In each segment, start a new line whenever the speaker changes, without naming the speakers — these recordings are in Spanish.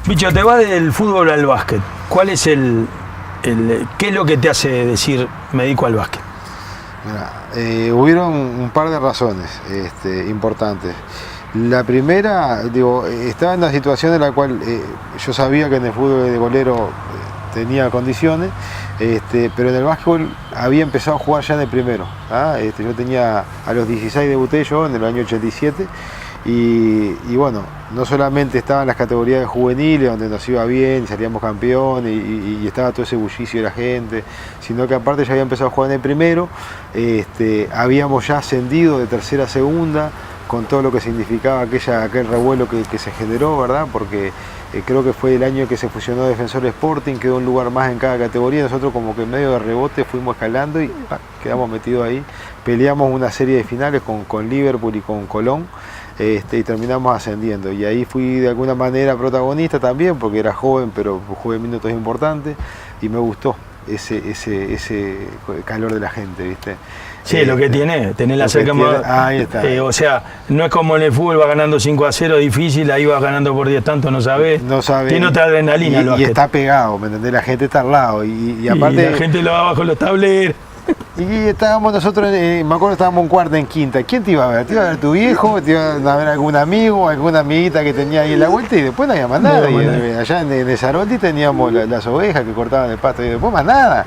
Bicho, te vas del fútbol al básquet. ¿Cuál es qué es lo que te hace decir me dedico al básquet?
Mira, hubieron un par de razones importantes. La primera, estaba en una situación en la cual yo sabía que en el fútbol de golero tenía condiciones, pero en el básquetbol había empezado a jugar ya en el primero. Yo tenía, a los 16 debuté yo en el año 87, y bueno, no solamente estaban las categorías de juveniles donde nos iba bien, salíamos campeón y estaba todo ese bullicio de la gente, sino que aparte ya había empezado a jugar en el primero, habíamos ya ascendido de tercera a segunda, con todo lo que significaba aquel revuelo que se generó, ¿verdad? Porque creo que fue el año que se fusionó Defensor Sporting, quedó un lugar más en cada categoría, nosotros como que en medio de rebote fuimos escalando y quedamos metidos ahí, peleamos una serie de finales con Liverpool y con Colón, y terminamos ascendiendo, y ahí fui de alguna manera protagonista también, porque era joven, pero jugué minutos importantes, y me gustó ese calor de la gente, ¿viste?
Sí, lo que tiene, tener la cerca.
Ahí está.
O sea, no es como en el fútbol, va ganando 5-0, difícil, ahí vas ganando por 10 tantos, no sabés.
No sabés.
Tiene otra adrenalina.
Y está pegado, ¿me entendés? La gente está al lado. Y aparte.
Y la gente lo va bajo los tableros.
Y estábamos nosotros, me acuerdo que estábamos en cuarta, en quinta. ¿Quién te iba a ver? ¿Te iba a ver tu viejo? ¿Te iba a ver algún amigo, alguna amiguita que tenía ahí en la vuelta? Y después no había más nada. Allá en Zaroldi teníamos las ovejas que cortaban el pasto y después más nada.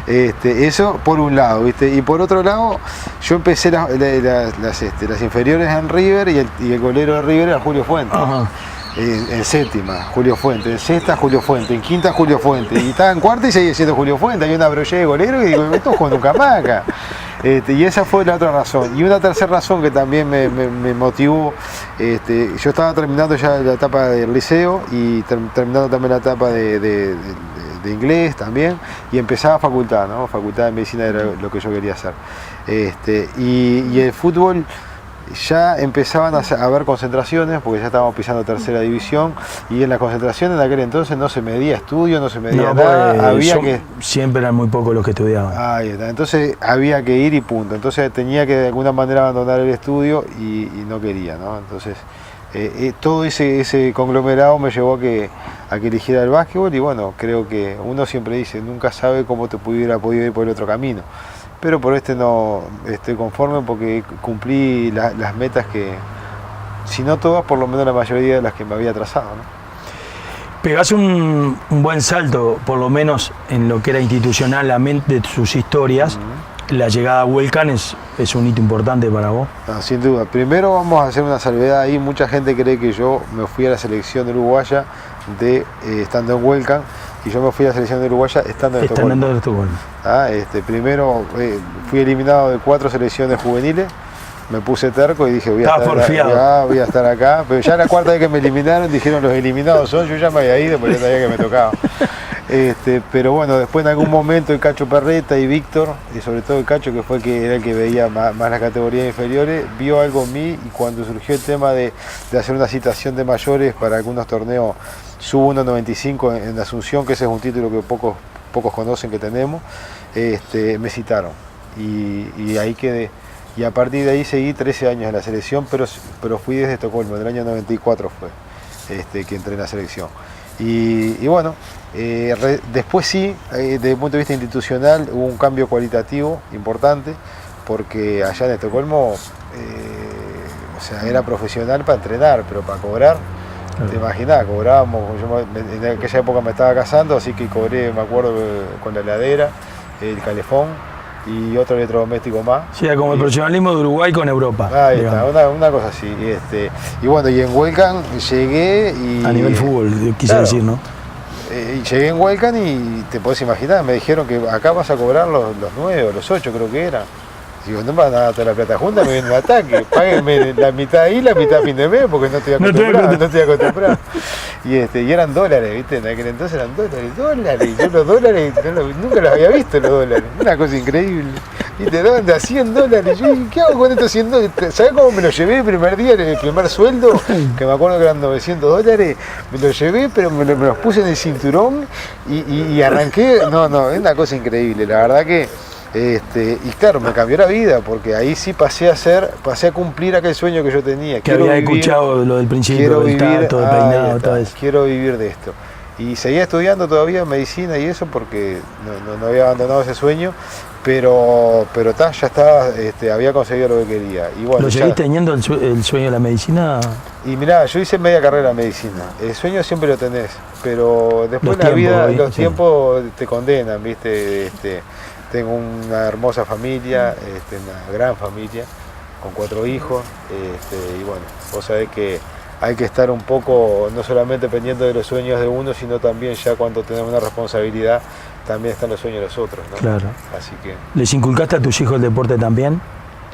Eso por un lado, ¿viste? Y por otro lado, yo empecé las inferiores en River y el golero de River era Julio Fuentes.
Ajá.
En séptima, Julio Fuente, en sexta, Julio Fuente, en quinta, Julio Fuente, y estaba en cuarta y seguía siendo Julio Fuente. Hay una broche de golero y digo, esto es nunca más acá. Y esa fue la otra razón. Y una tercera razón que también me motivó, yo estaba terminando ya la etapa del liceo y terminando también la etapa de inglés también, y empezaba facultad, ¿no? Facultad de medicina era lo que yo quería hacer. Y el fútbol, ya empezaban a haber concentraciones, porque ya estábamos pisando tercera división, y en la concentración en aquel entonces no se medía estudio, no se medía nada,
siempre eran muy pocos los que estudiaban.
Ahí está, entonces había que ir y punto, entonces tenía que de alguna manera abandonar el estudio y no quería, ¿no? Entonces todo ese conglomerado me llevó a que eligiera el básquetbol, y bueno, creo que uno siempre dice, nunca sabe cómo te hubiera podido ir por el otro camino. Pero por no estoy conforme porque cumplí las metas que, si no todas, por lo menos la mayoría de las que me había trazado, ¿no?
Pegás un buen salto, por lo menos en lo que era institucionalmente de sus historias. La llegada a Huelcan es un hito importante para vos.
No, sin duda. Primero vamos a hacer una salvedad ahí. Mucha gente cree que yo me fui a la selección uruguaya estando en Huelcan, y yo me fui a la selección de Uruguaya estando en Estocolmo. Primero fui eliminado de 4 selecciones juveniles, me puse terco y dije voy a estar acá, pero ya la cuarta vez que me eliminaron dijeron los eliminados son, yo ya me había ido porque ya sabía que me tocaba. Pero bueno, después en algún momento el Cacho Perreta y Víctor, y sobre todo el Cacho, que fue era el que veía más las categorías inferiores, vio algo en mí, y cuando surgió el tema de hacer una citación de mayores para algunos torneos Sub-1 95 en Asunción, que ese es un título que pocos conocen que tenemos, me citaron y ahí quedé. Y a partir de ahí seguí 13 años en la selección, pero fui desde Estocolmo, del año 94 fue que entré en la selección. Y bueno, después sí, desde el punto de vista institucional hubo un cambio cualitativo importante, porque allá en Estocolmo, era profesional para entrenar, pero para cobrar, te imaginás, cobrábamos, en aquella época me estaba casando, así que cobré, me acuerdo, con la heladera, el calefón y otro electrodoméstico más.
Sí, era como el profesionalismo de Uruguay con Europa.
Ahí está, una cosa así. Y bueno, y en Huelcan llegué y...
A nivel fútbol, quise decir, ¿no?
Llegué en Huelcan y te podés imaginar, me dijeron que acá vas a cobrar los 9 o los 8, creo que era. Digo, no me van a dar toda la plata junta, me viene un ataque, páguenme la mitad ahí, la mitad a fin de mes, porque no estoy acostumbrado. Y eran dólares, ¿viste? En aquel entonces eran dólares. Yo los dólares nunca los había visto, los dólares. Una cosa increíble. Y te daban de a $100. Yo, ¿qué hago con estos $100? ¿Sabés cómo me lo llevé el primer día, en el primer sueldo? Que me acuerdo que eran $900. Me lo llevé, pero me los puse en el cinturón y arranqué. No, es una cosa increíble. La verdad que Y claro, me cambió la vida, porque ahí sí pasé a cumplir aquel sueño que yo tenía.
Que había escuchado lo del principio, del tato, del peinado, todo eso.
Quiero vivir de esto. Y seguía estudiando todavía medicina y eso, porque no había abandonado ese sueño, pero ya estaba, había conseguido lo que quería. Y bueno,
¿Lo seguís teniendo el sueño de la medicina?
Y mirá, yo hice media carrera de medicina. El sueño siempre lo tenés, pero después la vida, los tiempos te condenan, ¿viste? Tengo una hermosa familia, una gran familia, con 4 hijos, y bueno, vos sabés que hay que estar un poco, no solamente pendiente de los sueños de uno, sino también ya cuando tenemos una responsabilidad, también están los sueños de los otros, ¿no?
Claro.
Así que...
¿Les inculcaste a tus hijos el deporte también?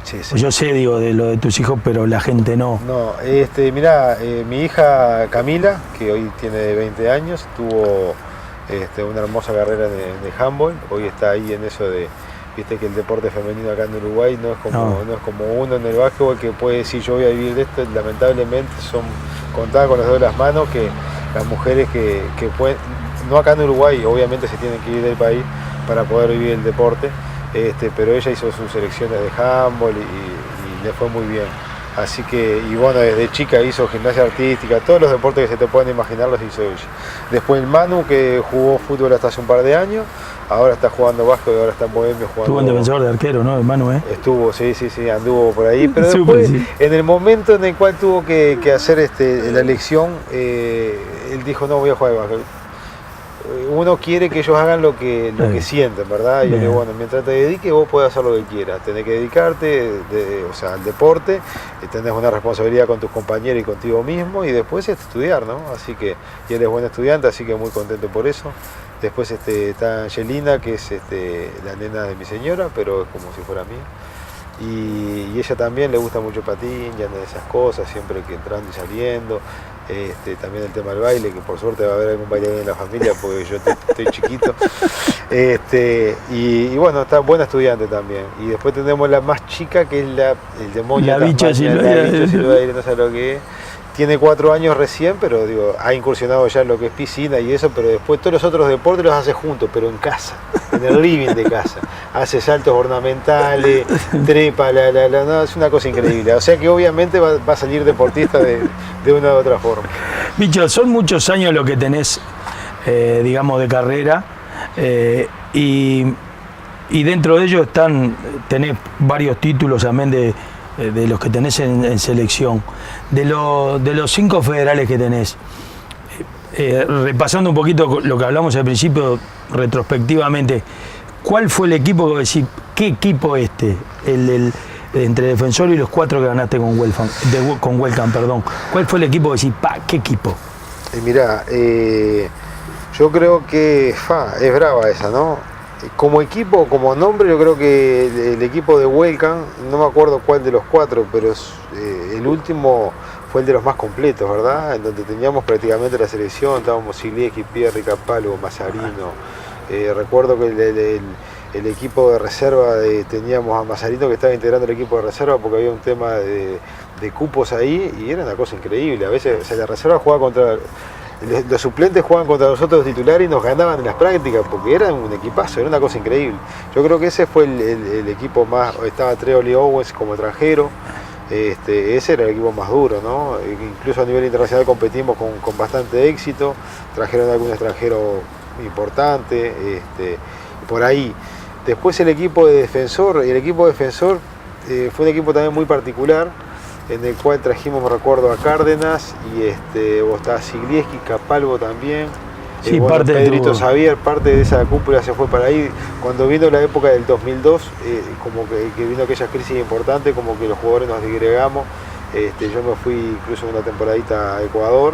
Sí, sí.
Pues yo sé, digo, de lo de tus hijos, pero la gente no.
No, mirá, mi hija Camila, que hoy tiene 20 años, tuvo una hermosa carrera de handball, hoy está ahí en eso de... Viste que el deporte femenino acá en Uruguay no es como uno en el básquetbol que puede decir yo voy a vivir de esto. Lamentablemente son contadas con los dedos de las manos que las mujeres que pueden, no acá en Uruguay, obviamente se tienen que ir del país para poder vivir el deporte, pero ella hizo sus selecciones de handball y le fue muy bien. Así que, y bueno, desde chica hizo gimnasia artística, todos los deportes que se te pueden imaginar los hizo ella. Después el Manu, que jugó fútbol hasta hace un par de años, ahora está jugando básquet, ahora está en Bohemio jugando.
Estuvo en Defensor de Arquero, ¿no, el Manu?
Estuvo, sí, anduvo por ahí, pero después, en el momento en el cual tuvo que hacer la elección, él dijo, no, voy a jugar al básquet. Uno quiere que ellos hagan lo que sienten, ¿verdad? Y yo le digo, bueno, mientras te dediques vos podés hacer lo que quieras, tenés que dedicarte al deporte, tenés una responsabilidad con tus compañeros y contigo mismo, y después estudiar, ¿no? Así que, y él es buen estudiante, así que muy contento por eso. Después está Angelina, que es la nena de mi señora, pero es como si fuera mía. Y ella también le gusta mucho el patín, ya anda de esas cosas, siempre que entrando y saliendo. También el tema del baile, que por suerte va a haber algún bailarín en la familia porque yo estoy chiquito. Y bueno, está buena estudiante también. Y después tenemos la más chica, que es el demonio.
La bicha
Silvaire, no sé lo que es. Tiene 4 años recién, pero digo, ha incursionado ya en lo que es piscina y eso, pero después todos los otros deportes los hace juntos, pero en casa, en el living de casa. Hace saltos ornamentales, trepa, no, es una cosa increíble. O sea que obviamente va a salir deportista de una u otra forma.
Bicho, son muchos años lo que tenés, digamos, de carrera, y dentro de ellos tenés varios títulos también de los que tenés en selección. De los 5 federales que tenés, repasando un poquito lo que hablamos al principio, retrospectivamente, ¿cuál fue el equipo que decís, qué equipo entre Defensor y los 4 que ganaste con Welcome, perdón? ¿Cuál fue el equipo que decís, qué equipo?
Mirá, yo creo que es brava esa, ¿no? Como equipo, como nombre, yo creo que el equipo de Welcome, no me acuerdo cuál de los 4, pero el último fue el de los más completos, ¿verdad? En donde teníamos prácticamente la selección, estábamos Siglieski, Pierri, Capalvo, Mazarino. Recuerdo que el equipo de reserva teníamos a Mazarino, que estaba integrando el equipo de reserva porque había un tema de cupos ahí y era una cosa increíble. A veces la reserva jugaba contra... Los suplentes jugaban contra los otros titulares y nos ganaban en las prácticas porque era un equipazo, era una cosa increíble. Yo creo que ese fue el equipo más... Estaba Treoli Owens como extranjero, ese era el equipo más duro, ¿no? Incluso a nivel internacional competimos con bastante éxito, trajeron algún extranjero importante, por ahí. Después el equipo de Defensor, fue un equipo también muy particular, en el cual trajimos, me recuerdo, a Cárdenas y estaba Siglieski, Capalvo también.
Sí,
bueno, Pedrito Xavier, parte de esa cúpula se fue para ahí. Cuando vino la época del 2002, como que vino aquella crisis importante, como que los jugadores nos disgregamos. Yo me fui incluso una temporadita a Ecuador,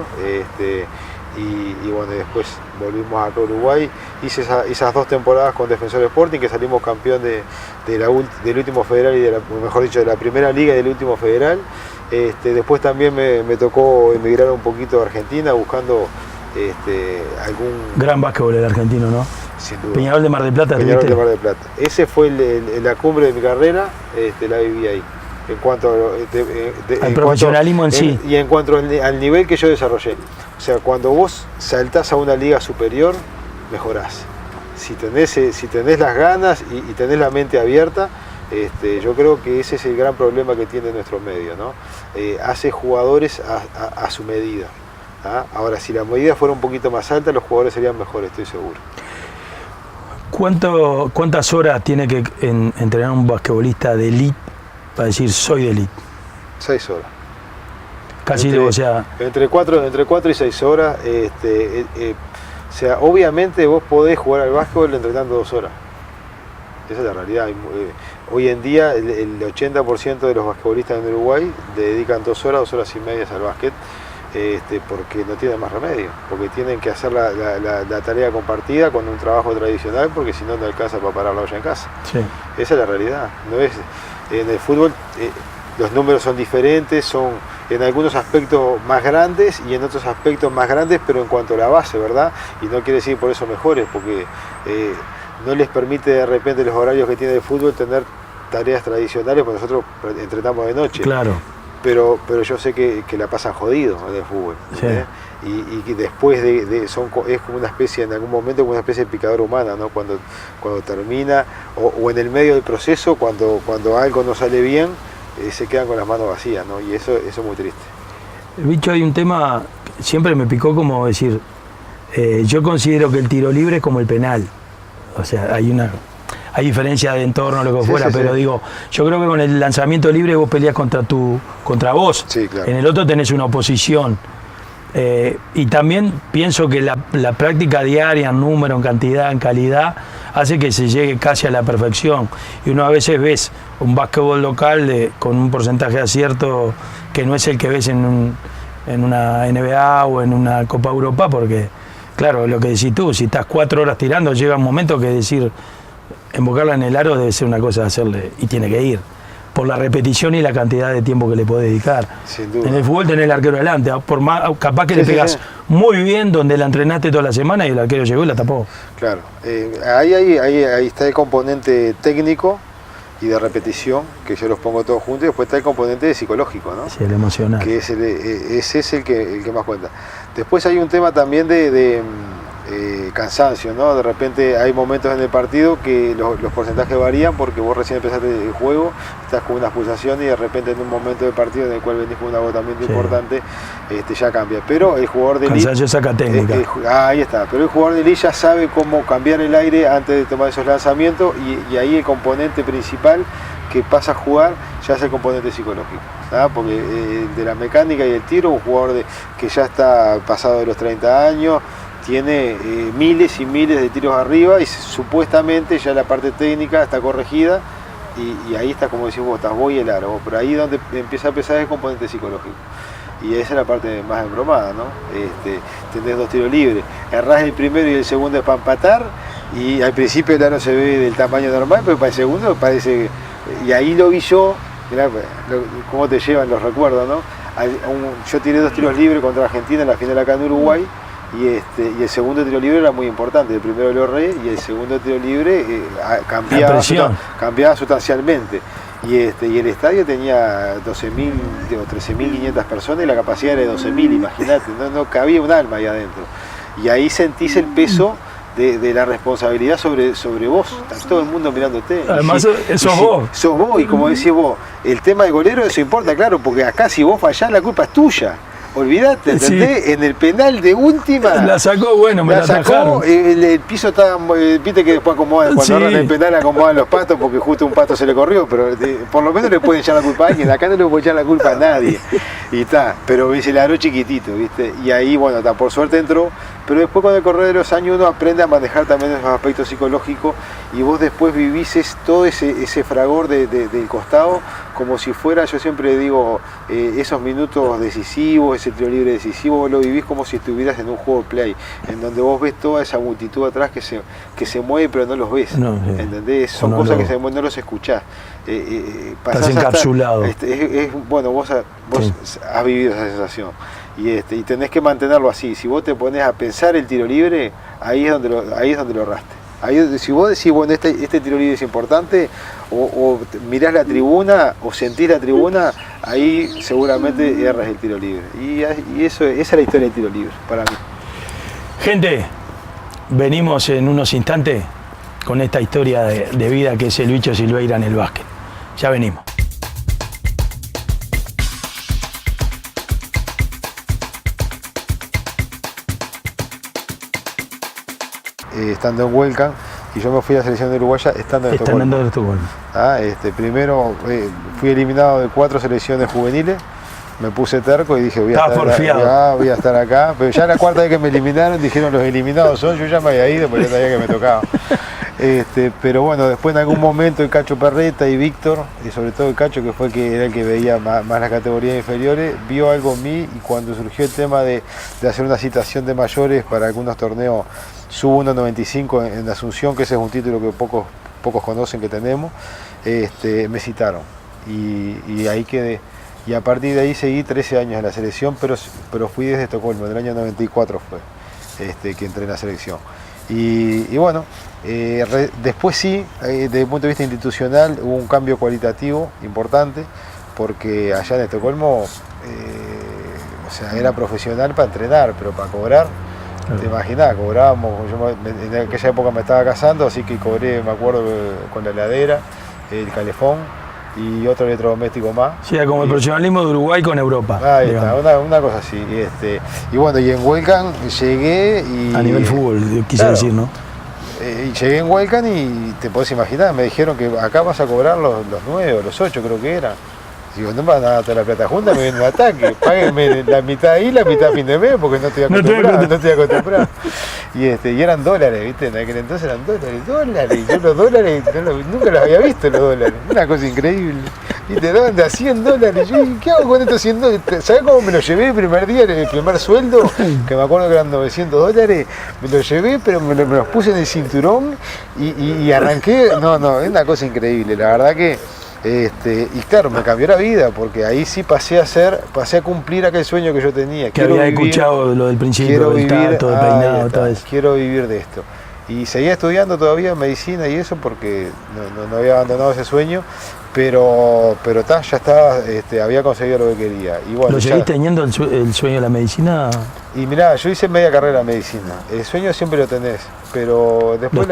y bueno, después volvimos acá a Uruguay. Hice esas 2 temporadas con Defensor Sporting, que salimos campeón del último federal y mejor dicho, de la primera liga y del último federal. Después también me tocó emigrar un poquito a Argentina buscando algún...
Gran básquetbol el argentino, ¿no?
Sin duda.
Peñarol de Mar del Plata.
Peñarol de Mar del Plata. Ese fue la cumbre de mi carrera, la viví ahí. En cuanto
al profesionalismo en sí.
Y en cuanto al nivel que yo desarrollé. O sea, cuando vos saltás a una liga superior, mejorás. si tenés las ganas y tenés la mente abierta, yo creo que ese es el gran problema que tiene nuestro medio, ¿no? Hace jugadores a su medida. ¿Ah? Ahora, si la medida fuera un poquito más alta, los jugadores serían mejores, estoy seguro.
¿Cuántas horas tiene que entrenar un basquetbolista de elite para decir soy de elite?
6 horas.
Casi, o sea...
Entre 4 y 6 horas. O sea, obviamente vos podés jugar al básquetbol entrenando 2 horas. Esa es la realidad. Hoy en día el 80% de los basquetbolistas en Uruguay dedican 2 horas, 2 horas y media al básquet. Porque no tienen más remedio, porque tienen que hacer la tarea compartida con un trabajo tradicional, porque si no, no alcanza para parar la olla en casa.
Sí.
Esa es la realidad. ¿No es? En el fútbol los números son diferentes, son en algunos aspectos más grandes y en otros aspectos más grandes, pero en cuanto a la base, ¿verdad? Y no quiere decir por eso mejores, porque no les permite de repente los horarios que tiene el fútbol tener tareas tradicionales, porque nosotros entrenamos de noche.
Claro.
Pero yo sé que la pasan jodido en el fútbol.
Sí.
Y que después es como una especie, en algún momento, como una especie de picadora humana, ¿no? Cuando termina, o en el medio del proceso, cuando algo no sale bien, se quedan con las manos vacías, ¿no? Y eso es muy triste.
Bicho, hay un tema, siempre me picó como decir, yo considero que el tiro libre es como el penal. O sea, hay diferencia de entorno, lo que fuera, pero digo, yo creo que con el lanzamiento libre vos peleas contra vos.
Sí, claro.
En el otro tenés una oposición. Y también pienso que la práctica diaria en número, en cantidad, en calidad, hace que se llegue casi a la perfección. Y uno a veces ves un básquetbol local con un porcentaje de acierto que no es el que ves en una NBA o en una Copa Europa, porque, claro, lo que decís tú, si estás 4 horas tirando, llega un momento que decir, embocarla en el aro debe ser una cosa de hacerle, y tiene que ir, por la repetición y la cantidad de tiempo que le podés dedicar.
Sin duda.
En el fútbol tenés el arquero delante, por más, capaz que le pegas muy bien donde la entrenaste toda la semana y el arquero llegó y la tapó.
Claro, ahí está el componente técnico y de repetición, que yo los pongo todos juntos, y después está el componente psicológico, ¿no?
Sí, el emocional.
Que ese es el que más cuenta. Después hay un tema también de cansancio, ¿no? De repente hay momentos en el partido que los porcentajes varían, porque vos recién empezaste el juego, estás con unas pulsaciones y de repente en un momento del partido en el cual venís con un agotamiento importante, ya cambia. Pero el jugador de elite,
cansancio saca técnica.
Ahí está, pero el jugador de elite ya sabe cómo cambiar el aire antes de tomar esos lanzamientos, y ahí el componente principal que pasa a jugar ya es el componente psicológico, ¿sabes? Porque de la mecánica y el tiro, un jugador que ya está pasado de los 30 años, tiene miles y miles de tiros arriba y supuestamente ya la parte técnica está corregida, y ahí está, como decís vos, estás vos y el aro, pero ahí donde empieza a pesar el componente psicológico. Y esa es la parte más embromada, ¿no? Tenés 2 tiros libres, errás el primero y el segundo es para empatar, y al principio el aro se ve del tamaño normal, pero para el segundo parece... Y ahí lo vi yo, mirá cómo te llevan los recuerdos, ¿no? Yo tiré 2 tiros libres contra Argentina en la final acá en Uruguay, y el segundo tiro libre era muy importante. El primero lo erré y el segundo tiro libre cambiaba sustancialmente. Y el estadio tenía 12.000 o 13.500 personas y la capacidad era de 12.000, imagínate, no cabía un alma ahí adentro. Y ahí sentís el peso de la responsabilidad sobre vos. Está todo el mundo mirándote.
Además, sos vos.
Sos vos, y como decís vos, el tema de golero, eso importa, claro, porque acá si vos fallás, la culpa es tuya. Olvídate, ¿entendés? Sí. En el penal de última.
La sacó, bueno, me la
sacó. El piso estaba. Viste que después acomodan, cuando agarran el penal acomodan los patos porque justo un pato se le corrió, pero por lo menos le pueden echar la culpa a alguien. Acá no le pueden echar la culpa a nadie. Y está, pero se le agarró chiquitito, ¿viste? Y ahí, bueno, está, por suerte entró. Pero después, con el correr de los años, uno aprende a manejar también esos aspectos psicológicos, y vos después vivís todo ese fragor del costado, como si fuera, yo siempre digo, esos minutos decisivos, ese tiro libre decisivo, vos lo vivís como si estuvieras en un juego de play, en donde vos ves toda esa multitud atrás que se mueve, pero no los ves, ¿entendés? Son cosas que se mueven, no los escuchás.
Estás encapsulado.
Bueno, vos has vivido esa sensación. Y tenés que mantenerlo así. Si vos te pones a pensar el tiro libre, ahí es donde lo erraste. Si vos decís, bueno, este tiro libre es importante, o mirás la tribuna, o sentís la tribuna, ahí seguramente erras el tiro libre. Y esa es la historia del tiro libre, para mí.
Gente, venimos en unos instantes con esta historia de vida que es el Bicho Silveira en el básquet. Ya venimos.
Estando en Huelcan, y yo me fui a la selección de Uruguaya estando en Estocolmo. Primero fui eliminado de 4 selecciones juveniles, me puse terco y dije voy a estar acá, pero ya la cuarta vez que me eliminaron dijeron los eliminados son, yo ya me había ido porque ya sabía que me tocaba. Pero bueno, después en algún momento el Cacho Perreta y Víctor, y sobre todo el Cacho, que fue era el que veía más las categorías inferiores, vio algo en mí, y cuando surgió el tema de hacer una citación de mayores para algunos torneos sub 1.95 en Asunción, que ese es un título que pocos conocen que tenemos, me citaron y ahí quedé. Y a partir de ahí seguí 13 años en la selección, pero fui desde Estocolmo, en el año 94 fue que entré en la selección. Y bueno, después sí, desde el punto de vista institucional hubo un cambio cualitativo importante, porque allá en Estocolmo, era profesional para entrenar, pero para cobrar, te imaginás, cobrábamos, en aquella época me estaba casando, así que cobré, me acuerdo, con la heladera, el calefón y otro electrodoméstico más.
Sí, como el profesionalismo de Uruguay con Europa.
Ahí está, una cosa así. Y bueno, y en Huelcan llegué y...
A nivel fútbol, quise decir, ¿no?
Y llegué en Huelcan y te podés imaginar, me dijeron que acá vas a cobrar los 9 o los 8 creo que era. Digo, no me van a dar toda la plata junta, me viene un ataque, páguenme la mitad ahí, la mitad a fin de mes, porque no estoy acostumbrado. Y eran dólares, ¿viste? En aquel entonces eran dólares. Yo los dólares nunca los había visto, los dólares. Una cosa increíble. Y te daban de a $100. Yo, ¿qué hago con estos $100? ¿Sabés cómo me los llevé el primer día, el primer sueldo? Que me acuerdo que eran $900. Me los llevé, pero me los puse en el cinturón y arranqué. No, es una cosa increíble. La verdad que... y claro, me cambió la vida, porque ahí sí pasé a cumplir aquel sueño que yo tenía.
Que había escuchado lo del principio, del tato, del peinado, todo eso.
Quiero vivir de esto. Y seguía estudiando todavía medicina y eso, porque no había abandonado ese sueño, pero ya estaba, había conseguido lo que quería. Y bueno,
¿lo seguís teniendo el sueño de la medicina?
Y mirá, yo hice media carrera de medicina. El sueño siempre lo tenés, pero después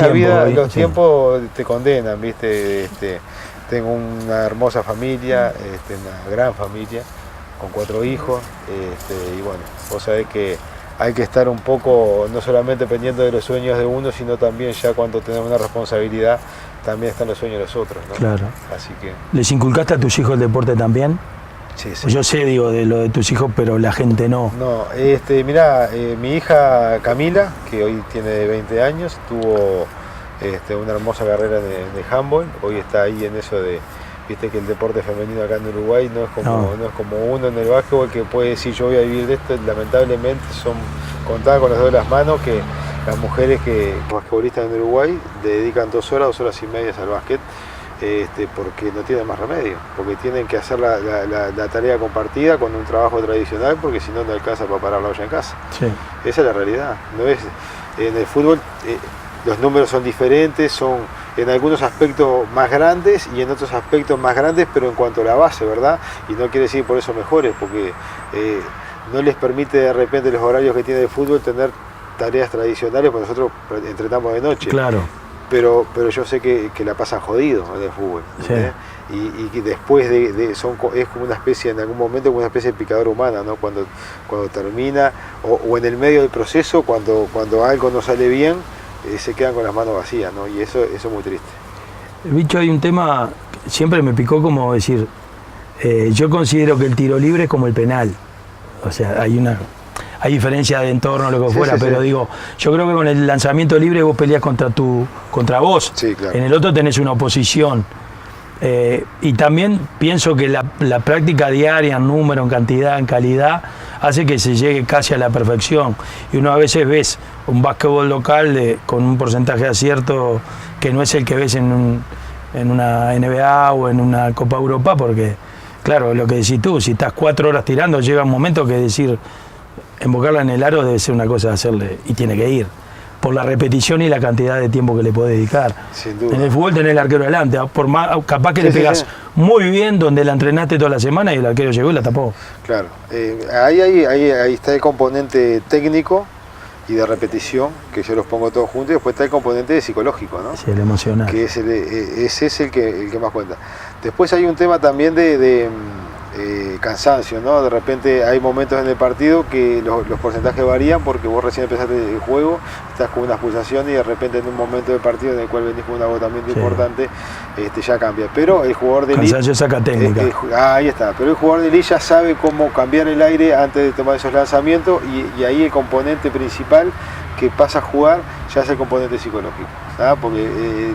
los tiempos te condenan, ¿viste? Tengo una hermosa familia, una gran familia, con 4 hijos, y bueno, vos sabés que hay que estar un poco, no solamente pendiente de los sueños de uno, sino también ya cuando tenemos una responsabilidad, también están los sueños de los otros, ¿no?
Claro.
Así que...
¿Les inculcaste a tus hijos el deporte también?
Sí.
Pues yo sé, digo, de lo de tus hijos, pero la gente no.
No, mirá, mi hija Camila, que hoy tiene 20 años, tuvo... una hermosa carrera de handball, hoy está ahí en eso de, viste que el deporte femenino acá en Uruguay no es como uno en el básquetbol que puede decir yo voy a vivir de esto, lamentablemente son contadas con las dedos de las manos que las mujeres basquetbolistas en Uruguay le dedican 2 horas y media al básquet, porque no tienen más remedio, porque tienen que hacer la tarea compartida con un trabajo tradicional, porque si no alcanza para parar la olla en casa.
Sí.
Esa es la realidad, no es en el fútbol. Los números son diferentes, son en algunos aspectos más grandes y en otros aspectos más grandes, pero en cuanto a la base, ¿verdad? Y no quiere decir por eso mejores, porque no les permite de repente los horarios que tiene el fútbol tener tareas tradicionales, porque nosotros entrenamos de noche.
Claro.
Pero yo sé que la pasan jodidos en el fútbol.
Sí.
Y que después es como una especie, en algún momento, como una especie de picadora humana, ¿no? Cuando termina, o en el medio del proceso, cuando algo no sale bien, se quedan con las manos vacías, ¿no? Y eso es muy triste.
Bicho, hay un tema que siempre me picó, como decir, yo considero que el tiro libre es como el penal. O sea, hay diferencia de entorno, lo que fuera, pero digo, yo creo que con el lanzamiento libre vos peleas contra vos.
Sí, claro.
En el otro tenés una oposición. Y también pienso que la práctica diaria en número, en cantidad, en calidad, hace que se llegue casi a la perfección. Y uno a veces ves un básquetbol local con un porcentaje de acierto que no es el que ves en una NBA o en una Copa Europa, porque, claro, lo que decís tú, si estás 4 horas tirando, llega un momento que decir, embocarla en el aro debe ser una cosa de hacerle, y tiene que ir, por la repetición y la cantidad de tiempo que le podés dedicar.
Sin duda.
En el fútbol tenés el arquero delante, por más, capaz que le pegás muy bien donde la entrenaste toda la semana y el arquero llegó y la tapó.
Claro, ahí está el componente técnico y de repetición, que yo los pongo todos juntos, y después está el componente psicológico, ¿no?
Sí, el emocional.
Que ese es el que más cuenta. Después hay un tema también de cansancio, ¿no? De repente hay momentos en el partido que los porcentajes varían porque vos recién empezaste el juego, estás con unas pulsaciones y de repente en un momento del partido en el cual venís con un agotamiento importante, ya cambia. Pero el jugador de elite...
Cansancio saca técnica.
Ahí está. Pero el jugador de elite ya sabe cómo cambiar el aire antes de tomar esos lanzamientos y ahí el componente principal que pasa a jugar ya es el componente psicológico, ¿sabes? Porque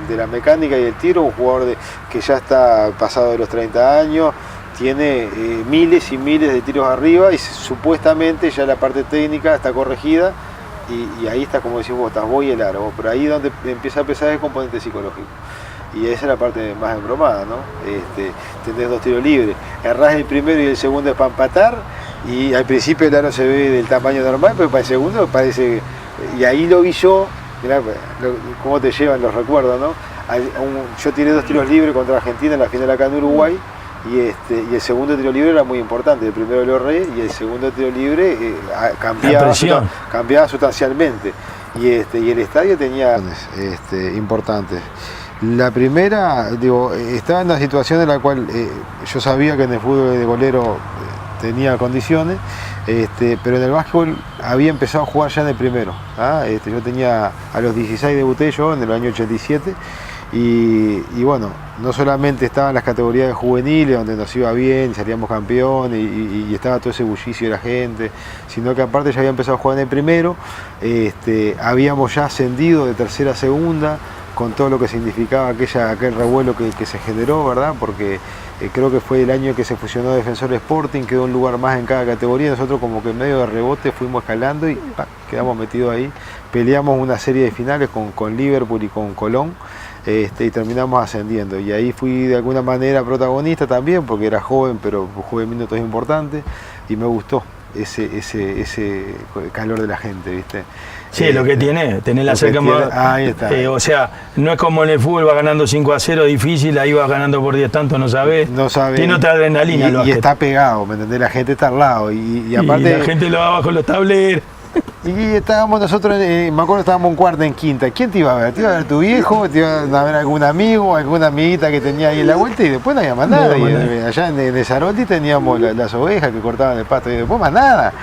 de la mecánica y el tiro, un jugador que ya está pasado de los 30 años, tiene miles y miles de tiros arriba y supuestamente ya la parte técnica está corregida y ahí está, como decimos, estás vos y el aro, pero ahí donde empieza a pesar es el componente psicológico. Y esa es la parte más embromada, ¿no? Tenés 2 tiros libres, errás el primero y el segundo es para empatar y al principio el aro se ve del tamaño normal, pero para el segundo parece... Y ahí lo vi yo, mirá cómo te llevan los recuerdos, ¿no? Yo tiré 2 tiros libres contra Argentina en la final acá en Uruguay y el segundo tiro libre era muy importante, el primero lo erré y el segundo tiro libre cambiaba sustancialmente y el estadio tenía importantes. La primera, estaba en una situación en la cual yo sabía que en el fútbol de golero tenía condiciones, pero en el básquetbol había empezado a jugar ya en el primero. Yo tenía, a los 16 debuté yo en el año 87 y bueno, no solamente estaban las categorías juveniles donde nos iba bien, salíamos campeones y estaba todo ese bullicio de la gente, sino que aparte ya había empezado a jugar en el primero, habíamos ya ascendido de tercera a segunda, con todo lo que significaba aquel revuelo que se generó, ¿verdad? Porque creo que fue el año que se fusionó Defensor Sporting, quedó un lugar más en cada categoría, nosotros como que en medio de rebote fuimos escalando y quedamos metidos ahí, peleamos una serie de finales con Liverpool y con Colón, y terminamos ascendiendo, y ahí fui de alguna manera protagonista también, porque era joven, pero jugué minutos importantes, y me gustó ese calor de la gente, ¿viste?
Sí, lo que tiene, tener la cerca más.
Ahí está.
O sea, no es como en el fútbol, va ganando 5-0, difícil, ahí vas ganando por 10 tantos, no sabés.
No sabés.
Tiene otra adrenalina.
Y está pegado, ¿me entendés? La gente está al lado. Y aparte.
Y la gente lo va abajo los tableros.
Y estábamos nosotros, me acuerdo, estábamos en cuarta, en quinta. ¿Quién te iba a ver? ¿Te iba a ver tu viejo? ¿Te iba a ver algún amigo, alguna amiguita que tenía ahí en la vuelta? Y después no había más nada. Allá en Zarolti teníamos las ovejas que cortaban el pasto y después más nada.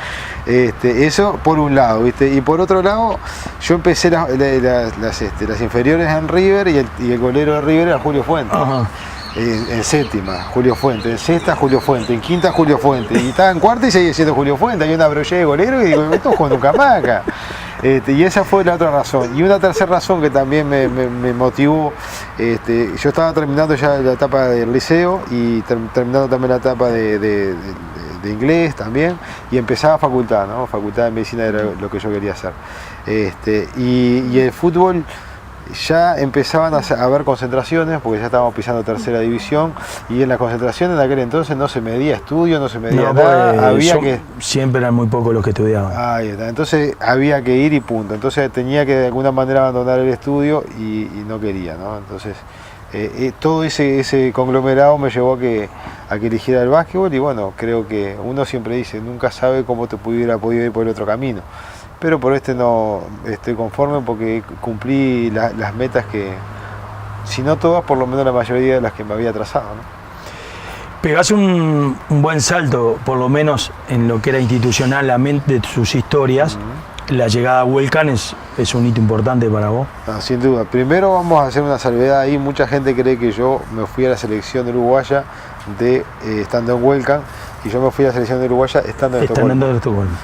Eso por un lado, ¿viste? Y por otro lado, yo empecé las inferiores en River y el golero de River era Julio Fuentes. Ajá. En séptima, Julio Fuente, en sexta, Julio Fuente, en quinta, Julio Fuente, y estaba en cuarta y seguía siendo Julio Fuente. Hay una brollera de golero y digo, esto juego nunca más acá. Y esa fue la otra razón. Y una tercera razón que también me motivó, yo estaba terminando ya la etapa del liceo y terminando también la etapa de inglés también, y empezaba facultad, ¿no? Facultad de medicina era lo que yo quería hacer. Y el fútbol, ya empezaban a haber concentraciones, porque ya estábamos pisando tercera división, y en la concentración en aquel entonces no se medía estudio, no se medía nada,
siempre eran muy pocos los que estudiaban.
Ahí está. Entonces había que ir y punto, entonces tenía que de alguna manera abandonar el estudio y no quería, ¿no? Entonces todo ese conglomerado me llevó a que eligiera el básquetbol, y bueno, creo que uno siempre dice, nunca sabe cómo te hubiera podido ir por el otro camino. Pero por no estoy conforme porque cumplí las metas que, si no todas, por lo menos la mayoría de las que me había trazado, ¿no?
Pegás un buen salto, por lo menos en lo que era institucionalmente de sus historias. La llegada a Huelcan es un hito importante para vos.
No, sin duda. Primero vamos a hacer una salvedad ahí. Mucha gente cree que yo me fui a la selección uruguaya estando en Huelcan, y yo me fui a la selección de Uruguaya estando en Estocolmo.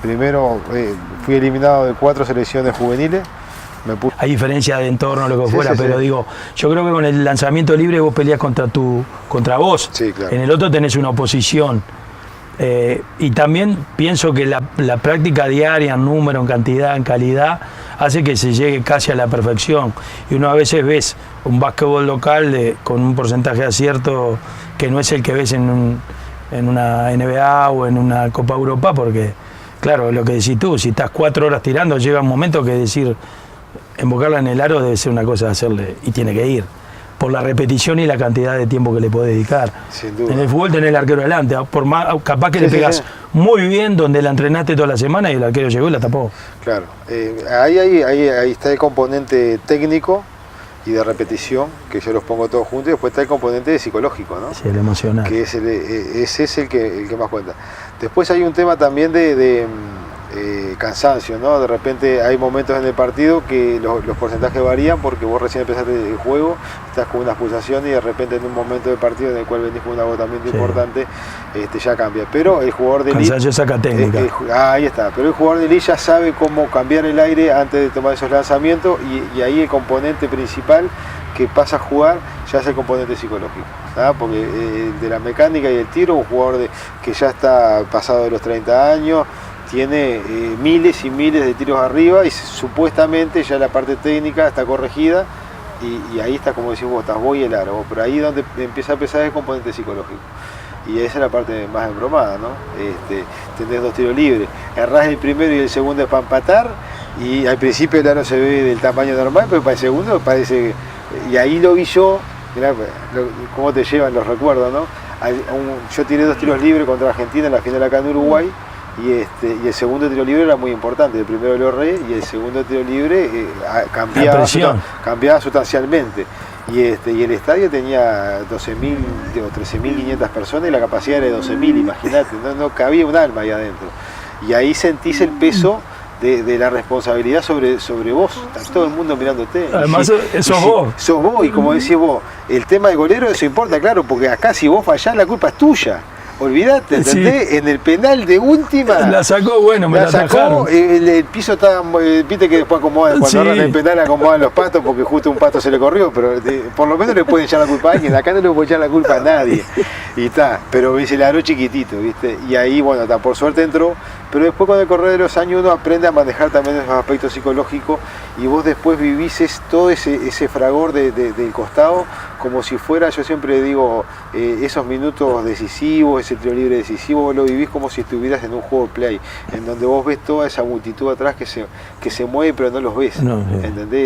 Primero fui eliminado de 4 selecciones juveniles.
Hay diferencia de entorno, lo que fuera, pero digo, yo creo que con el lanzamiento libre vos peleas contra vos.
Sí, claro.
En el otro tenés una oposición. Y también pienso que la práctica diaria, en número, en cantidad, en calidad, hace que se llegue casi a la perfección. Y uno a veces ves un básquetbol local con un porcentaje de acierto que no es el que ves en una NBA o en una Copa Europa, porque, claro, lo que decís tú, si estás 4 horas tirando, llega un momento que decir, embocarla en el aro debe ser una cosa de hacerle, y tiene que ir. por la repetición y la cantidad de tiempo que le podés dedicar.
Sin duda.
En el fútbol tenés el arquero delante, por más, capaz que le pegas muy bien donde la entrenaste toda la semana y el arquero llegó y la tapó.
Claro, ahí está el componente técnico y de repetición, que yo los pongo todos juntos, y después está el componente psicológico, ¿no?
Sí, el emocional.
Que ese es el que más cuenta. Después hay un tema también de cansancio, ¿no? De repente hay momentos en el partido que los porcentajes varían porque vos recién empezaste el juego, estás con unas pulsaciones y de repente en un momento del partido en el cual venís con un agotamiento importante, ya cambia. Pero el jugador de elite...
Cansancio saca técnica.
Ahí está. Pero el jugador de elite ya sabe cómo cambiar el aire antes de tomar esos lanzamientos y ahí el componente principal que pasa a jugar ya es el componente psicológico, ¿sabes? Porque de la mecánica y el tiro, un jugador que ya está pasado de los 30 años, tiene miles y miles de tiros arriba y supuestamente ya la parte técnica está corregida y ahí está, como decís vos, estás vos y el aro, pero ahí donde empieza a pesar es el componente psicológico. Y esa es la parte más embromada, ¿no? Tenés 2 tiros libres, errás el primero y el segundo es para empatar y al principio el aro se ve del tamaño normal, pero para el segundo parece... Y ahí lo vi yo, mirá cómo te llevan los recuerdos, ¿no? Yo tiré 2 tiros libres contra Argentina en la final acá en Uruguay y el segundo tiro libre era muy importante, el primero lo erré y el segundo tiro libre cambiaba sustancialmente. Y el estadio tenía 12.000 o 13.500 personas y la capacidad era de 12.000, imagínate, no cabía un alma ahí adentro. Y ahí sentís el peso de la responsabilidad sobre vos, está todo el mundo mirándote.
Además, sos vos.
Y como decís vos, el tema de golero, eso importa, claro, porque acá si vos fallás la culpa es tuya. Olvidate, ¿entendés? Sí. En el penal de última.
La sacó, bueno, me la
sacó. El piso estaba. Viste que después acomodan, cuando agarran el penal acomodan los patos porque justo un pato se le corrió, pero por lo menos le pueden echar la culpa a alguien. Acá no le pueden echar la culpa a nadie. Y está, pero se la aro chiquitito, ¿viste? Y ahí, bueno, está, por suerte entró. Pero después con el correr de los años uno aprende a manejar también esos aspectos psicológicos y vos después vivís todo ese fragor del costado como si fuera, yo siempre digo, esos minutos decisivos, ese tiro libre decisivo, vos lo vivís como si estuvieras en un juego de play, en donde vos ves toda esa multitud atrás que se mueve pero no los ves, ¿entendés?